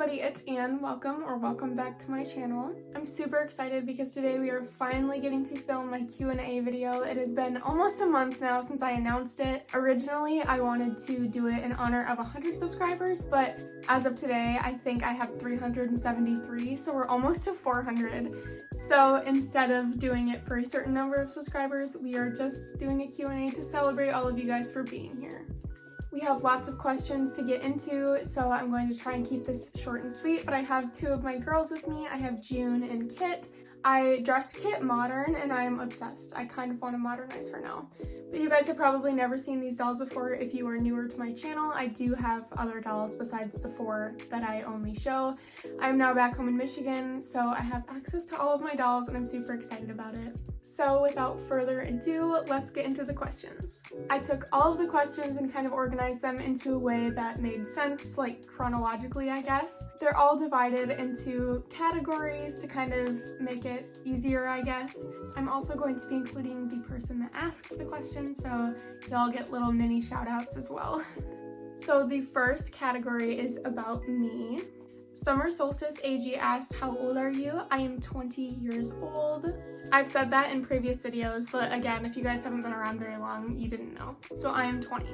everybody, it's Anne. Welcome back to my channel. I'm super excited because today we are finally getting to film my Q&A video. It has been almost a month now since I announced it. Originally, I wanted to do it in honor of 100 subscribers, but as of today, I think I have 373, so we're almost to 400. So instead of doing it for a certain number of subscribers, we are just doing a Q&A to celebrate all of you guys for being here. We have lots of questions to get into, so I'm going to try and keep this short and sweet, but I have two of my girls with me. I have June and Kit. I dressed Kit modern and I'm obsessed. I kind of want to modernize her now. But you guys have probably never seen these dolls before if you are newer to my channel. I do have other dolls besides the 4 that I only show. I'm now back home in Michigan, so I have access to all of my dolls and I'm super excited about it. So without further ado, let's get into the questions. I took all of the questions and kind of organized them into a way that made sense, like chronologically, I guess. They're all divided into categories to kind of make it easier, I guess. I'm also going to be including the person that asked the question, so y'all get little mini shout outs as well. So the first category is about me. Summer Solstice AG asks, how old are you? I am 20 years old. I've said that in previous videos, but again, if you guys haven't been around very long, you didn't know. So I am 20.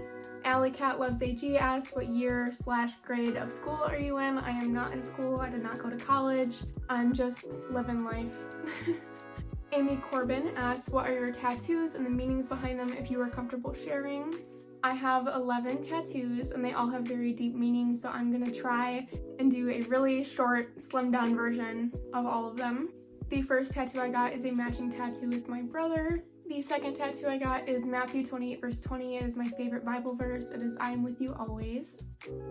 Alley Cat Loves AG asks, what year/grade of school are you in? I am not in school. I did not go to college. I'm just living life. Amy Corbin asks, what are your tattoos and the meanings behind them if you are comfortable sharing? I have 11 tattoos and they all have very deep meanings, so I'm gonna try and do a really short, slimmed down version of all of them. The first tattoo I got is a matching tattoo with my brother. The second tattoo I got is Matthew 28 verse 20. It is my favorite Bible verse. It is I am with you always.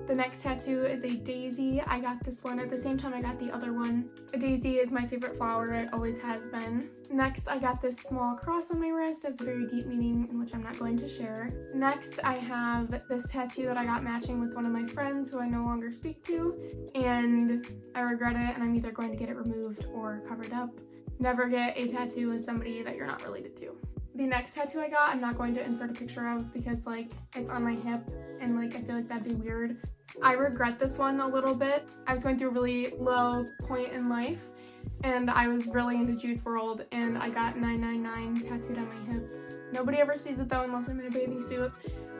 The next tattoo is a daisy. I got this one at the same time I got the other one. A daisy is my favorite flower. It always has been. Next, I got this small cross on my wrist. That's a very deep meaning in which I'm not going to share. Next, I have this tattoo that I got matching with one of my friends who I no longer speak to, and I regret it and I'm either going to get it removed or covered up. Never get a tattoo with somebody that you're not related to. The next tattoo I got, I'm not going to insert a picture of because like it's on my hip and like I feel like that'd be weird. I regret this one a little bit. I was going through a really low point in life and I was really into Juice WRLD and I got 999 tattooed on my hip. Nobody ever sees it though unless I'm in a bathing suit,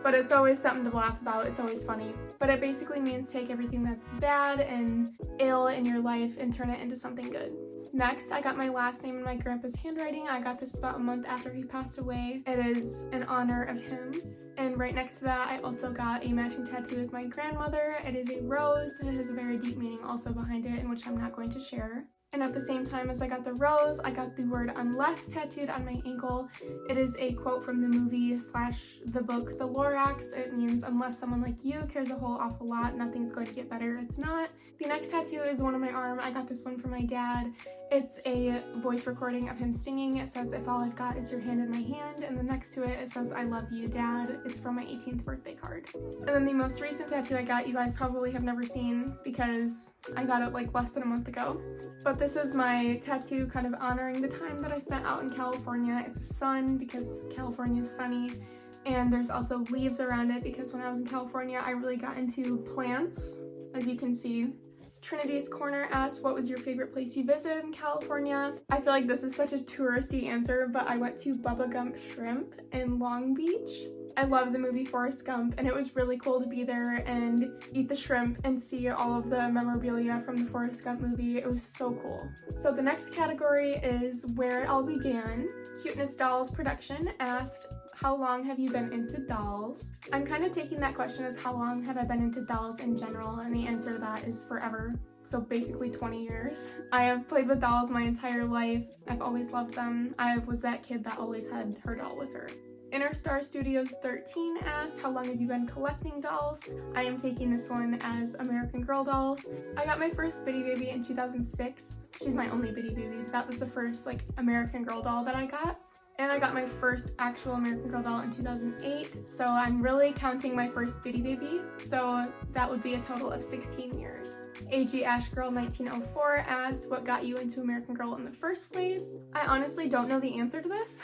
but it's always something to laugh about. It's always funny. But it basically means take everything that's bad and ill in your life and turn it into something good. Next, I got my last name in my grandpa's handwriting. I got this about a month after he passed away. It is in honor of him. And right next to that, I also got a matching tattoo with my grandmother. It is a rose. It has a very deep meaning also behind it, in which I'm not going to share. And at the same time as I got the rose, I got the word unless tattooed on my ankle. It is a quote from the movie / the book The Lorax. It means unless someone like you cares a whole awful lot, nothing's going to get better. It's not. The next tattoo is one on my arm. I got this one from my dad. It's a voice recording of him singing. It says, if all I've got is your hand in my hand. And then next to it, it says, I love you, Dad. It's from my 18th birthday card. And then the most recent tattoo I got, you guys probably have never seen because I got it like less than a month ago. But this is my tattoo kind of honoring the time that I spent out in California. It's a sun because California is sunny. And there's also leaves around it because when I was in California, I really got into plants, as you can see. Trinity's Corner asked, what was your favorite place you visited in California? I feel like this is such a touristy answer, but I went to Bubba Gump Shrimp in Long Beach. I love the movie Forrest Gump, and it was really cool to be there and eat the shrimp and see all of the memorabilia from the Forrest Gump movie. It was so cool. So the next category is where it all began. Cuteness Dolls Production asked, how long have you been into dolls? I'm kind of taking that question as how long have I been into dolls in general, and the answer to that is forever. So basically 20 years. I have played with dolls my entire life. I've always loved them. I was that kid that always had her doll with her. Inner Star Studios 13 asked, how long have you been collecting dolls? I am taking this one as American Girl dolls. I got my first Bitty Baby in 2006. She's my only Bitty Baby. That was the first like American Girl doll that I got. And I got my first actual American Girl doll in 2008, so I'm really counting my first Bitty Baby, so that would be a total of 16 years. AG Ash Girl 1904 asks, what got you into American Girl in the first place? I honestly don't know the answer to this.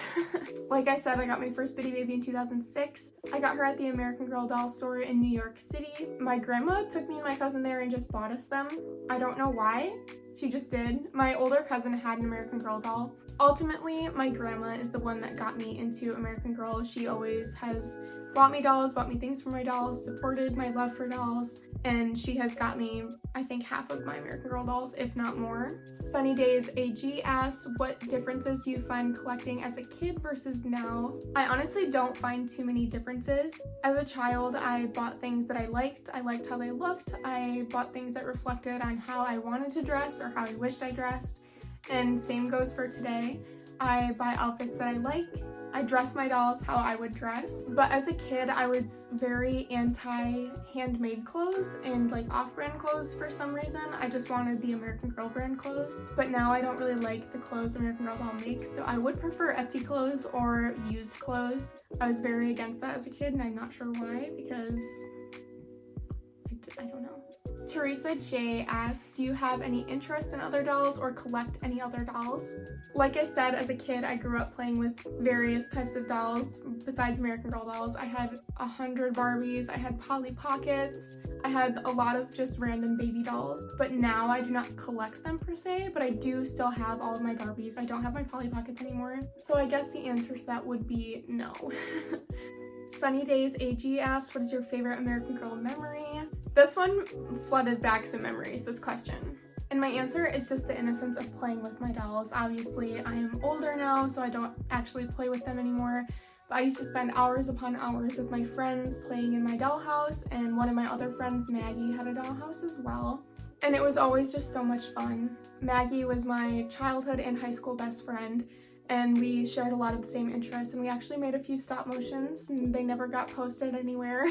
Like I said, I got my first Bitty Baby in 2006. I got her at the American Girl doll store in New York City. My grandma took me and my cousin there and just bought us them. I don't know why. She just did. My older cousin had an American Girl doll. Ultimately, my grandma is the one that got me into American Girl. She always has bought me dolls, bought me things for my dolls, supported my love for dolls, and she has got me, I think, half of my American Girl dolls, if not more. Sunny Days AG asked, what differences do you find collecting as a kid versus now? I honestly don't find too many differences. As a child, I bought things that I liked how they looked, I bought things that reflected on how I wanted to dress or how I wished I dressed, and same goes for today. I buy outfits that I like, I dress my dolls how I would dress, but as a kid I was very anti-handmade clothes and like off-brand clothes for some reason. I just wanted the American Girl brand clothes, but now I don't really like the clothes American Girl doll makes, so I would prefer Etsy clothes or used clothes. I was very against that as a kid and I'm not sure why, because I don't know. Teresa J asks, do you have any interest in other dolls or collect any other dolls? Like I said, as a kid, I grew up playing with various types of dolls besides American Girl dolls. I had 100 Barbies, I had Polly Pockets, I had a lot of just random baby dolls, but now I do not collect them per se, but I do still have all of my Barbies. I don't have my Polly Pockets anymore, so I guess the answer to that would be no. Sunny Days AG asks, what is your favorite American Girl memory? This one flooded back some memories, this question. And my answer is just the innocence of playing with my dolls. Obviously, I am older now, so I don't actually play with them anymore. But I used to spend hours upon hours with my friends playing in my dollhouse, and one of my other friends, Maggie, had a dollhouse as well. And it was always just so much fun. Maggie was my childhood and high school best friend, and we shared a lot of the same interests, and we actually made a few stop motions and they never got posted anywhere.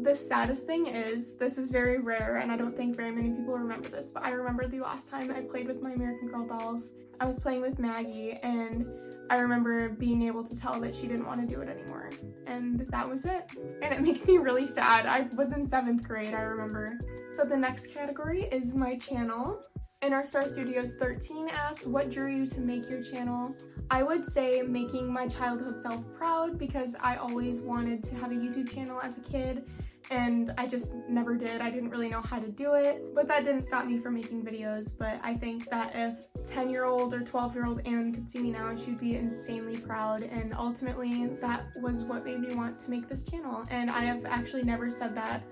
The saddest thing is, this is very rare and I don't think very many people remember this, but I remember the last time I played with my American Girl dolls. I was playing with Maggie and I remember being able to tell that she didn't want to do it anymore, and that was it. And it makes me really sad. I was in 7th grade, I remember. So the next category is my channel. In our Star Studios 13 asks, what drew you to make your channel? I would say making my childhood self proud, because I always wanted to have a YouTube channel as a kid and I just never did. I didn't really know how to do it, but that didn't stop me from making videos. But I think that if 10-year-old or 12-year-old Anne could see me now, she'd be insanely proud, and ultimately that was what made me want to make this channel. And I have actually never said that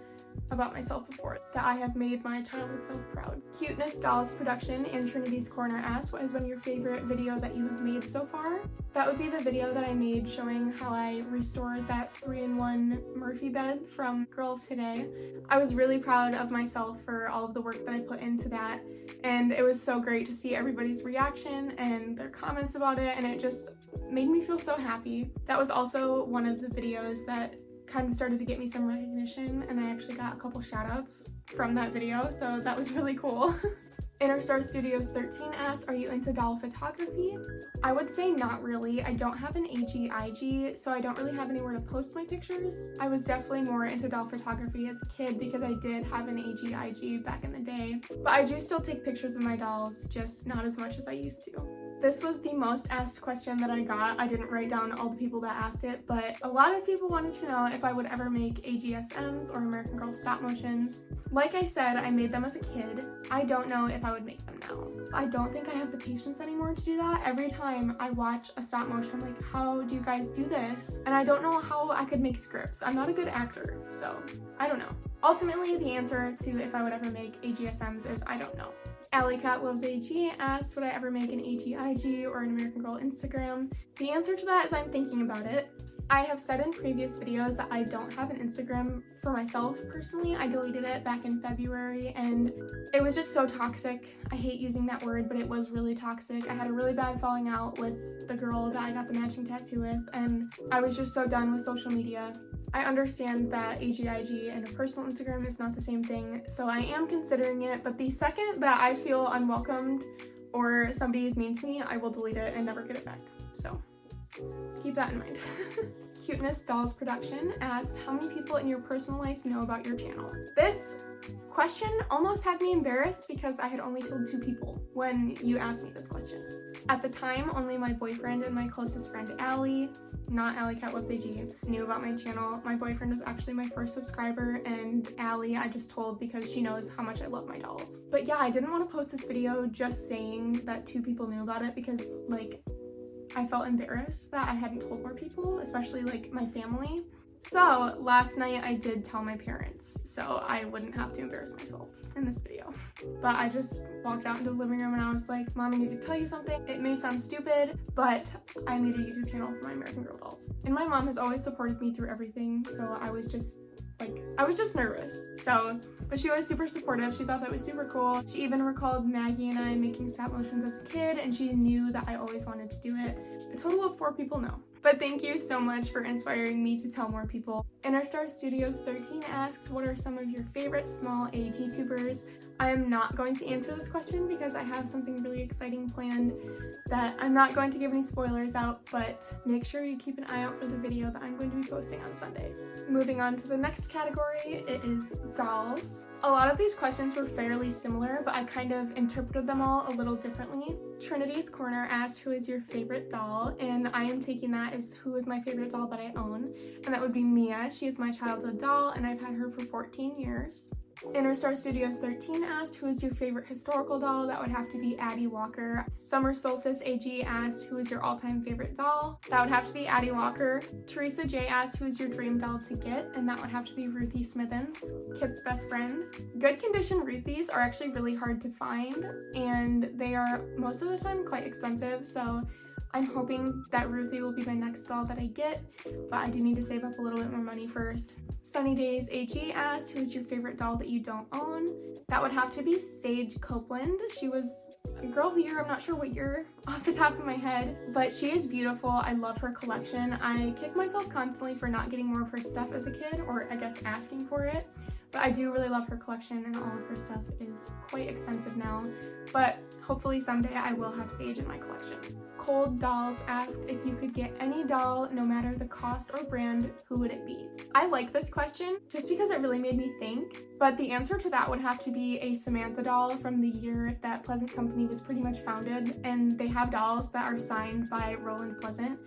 about myself before, that I have made my childhood self proud. Cuteness Dolls Production and Trinity's Corner asks, what has been your favorite video that you have made so far? That would be the video that I made showing how I restored that 3-in-1 Murphy bed from Girl of Today. I was really proud of myself for all of the work that I put into that, and it was so great to see everybody's reaction and their comments about it, and it just made me feel so happy. That was also one of the videos that kind of started to get me some recognition, and I actually got a couple shout outs from that video, so that was really cool. Inner Star Studios 13 asked, are you into doll photography? I would say not really. I don't have an AG/IG, so I don't really have anywhere to post my pictures. I was definitely more into doll photography as a kid because I did have an AG/IG back in the day, but I do still take pictures of my dolls, just not as much as I used to. This was the most asked question that I got. I didn't write down all the people that asked it, but a lot of people wanted to know if I would ever make AGSMs or American Girl stop motions. Like I said, I made them as a kid. I don't know if I would make them now. I don't think I have the patience anymore to do that. Every time I watch a stop motion, I'm like, how do you guys do this? And I don't know how I could make scripts. I'm not a good actor, so I don't know. Ultimately, the answer to if I would ever make AGSMs is I don't know. Alley Cat Loves AG asks, would I ever make an AG/IG or an American Girl Instagram? The answer to that is I'm thinking about it. I have said in previous videos that I don't have an Instagram for myself personally. I deleted it back in February and it was just so toxic. I hate using that word, but it was really toxic. I had a really bad falling out with the girl that I got the matching tattoo with, and I was just so done with social media. I understand that AG/IG and a personal Instagram is not the same thing, so I am considering it, but the second that I feel unwelcomed or somebody is mean to me, I will delete it and never get it back. So keep that in mind. Cuteness Dolls Production asked, how many people in your personal life know about your channel? This question almost had me embarrassed because I had only told 2 people when you asked me this question. At the time, only my boyfriend and my closest friend, Allie, not Allie Cat Loves AG, knew about my channel. My boyfriend was actually my first subscriber, and Allie I just told because she knows how much I love my dolls. But yeah, I didn't want to post this video just saying that 2 people knew about it because, like, I felt embarrassed that I hadn't told more people, especially like my family. So last night I did tell my parents so I wouldn't have to embarrass myself in this video. But I just walked out into the living room and I was like, Mom, I need to tell you something. It may sound stupid, but I made a YouTube channel for my American Girl dolls. And my mom has always supported me through everything, so I was just nervous. But she was super supportive. She thought that was super cool. She even recalled Maggie and I making stop motions as a kid, and she knew that I always wanted to do it. A total of 4 people know. But thank you so much for inspiring me to tell more people. Interstar Studios 13 asked, what are some of your favorite small age YouTubers? I am not going to answer this question because I have something really exciting planned that I'm not going to give any spoilers out, but make sure you keep an eye out for the video that I'm going to be posting on Sunday. Moving on to the next category, it is dolls. A lot of these questions were fairly similar, but I kind of interpreted them all a little differently. Trinity's Corner asked, who is your favorite doll? And I am taking that as who is my favorite doll that I own, and that would be Mia. She is my childhood doll, and I've had her for 14 years. Interstar Studios 13 asked, who is your favorite historical doll? That would have to be Addie Walker. Summer Solstice AG asked, who is your all-time favorite doll? That would have to be Addie Walker. Teresa J asked, who is your dream doll to get? And that would have to be Ruthie Smithens, Kit's best friend. Good condition Ruthies are actually really hard to find, and they are most of the time quite expensive, so I'm hoping that Ruthie will be my next doll that I get, but I do need to save up a little bit more money first. Sunny Days AG asked, who's your favorite doll that you don't own? That would have to be Sage Copeland. She was Girl of the Year, I'm not sure what year off the top of my head, but she is beautiful. I love her collection. I kick myself constantly for not getting more of her stuff as a kid, or I guess asking for it. But I do really love her collection, and all of her stuff is quite expensive now. But hopefully someday I will have Sage in my collection. Cold Dolls asked, if you could get any doll, no matter the cost or brand, who would it be? I like this question just because it really made me think, but the answer to that would have to be a Samantha doll from the year that Pleasant Company was pretty much founded, and they have dolls that are signed by Roland Pleasant,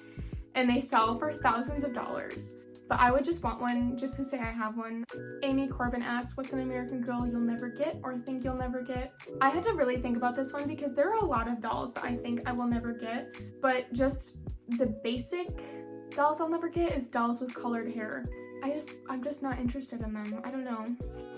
and they sell for thousands of dollars. But I would just want one just to say I have one. Amy Corbin asked, what's an American Girl you'll never get or think you'll never get? I had to really think about this one because there are a lot of dolls that I think I will never get, but just the basic dolls I'll never get is dolls with colored hair. I'm just not interested in them. I don't know.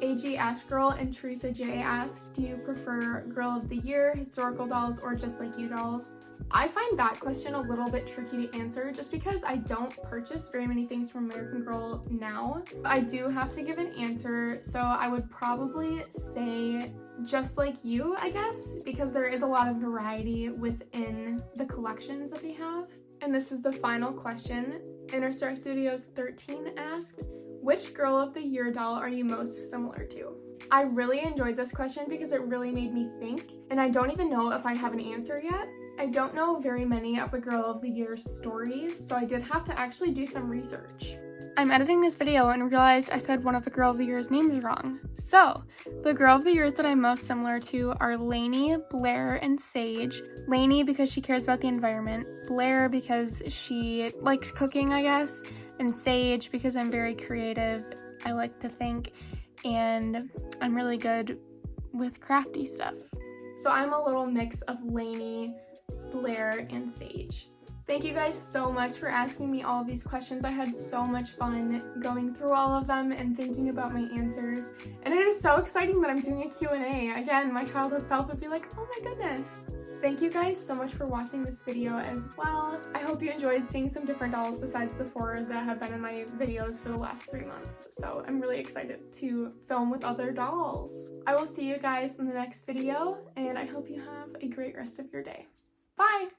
AG Ash Girl and Teresa J asked, do you prefer Girl of the Year, historical dolls, or just like you dolls? I find that question a little bit tricky to answer just because I don't purchase very many things from American Girl now. I do have to give an answer, so I would probably say just like you, I guess, because there is a lot of variety within the collections that they have. And this is the final question. Interstar Studios 13 asked, which Girl of the Year doll are you most similar to? I really enjoyed this question because it really made me think, and I don't even know if I have an answer yet. I don't know very many of the Girl of the Year stories, so I did have to actually do some research. I'm editing this video and realized I said one of the Girl of the Year's names wrong. So, the Girl of the Years that I'm most similar to are Lainey, Blair, and Sage. Lainey because she cares about the environment, Blair because she likes cooking, I guess, and Sage because I'm very creative, I like to think, and I'm really good with crafty stuff. So I'm a little mix of Lainey, Blair, and Sage. Thank you guys so much for asking me all of these questions. I had so much fun going through all of them and thinking about my answers. And it is so exciting that I'm doing a Q&A. Again, my childhood self would be like, oh my goodness. Thank you guys so much for watching this video as well. I hope you enjoyed seeing some different dolls besides the 4 that have been in my videos for the last 3 months. So I'm really excited to film with other dolls. I will see you guys in the next video, and I hope you have a great rest of your day. Bye!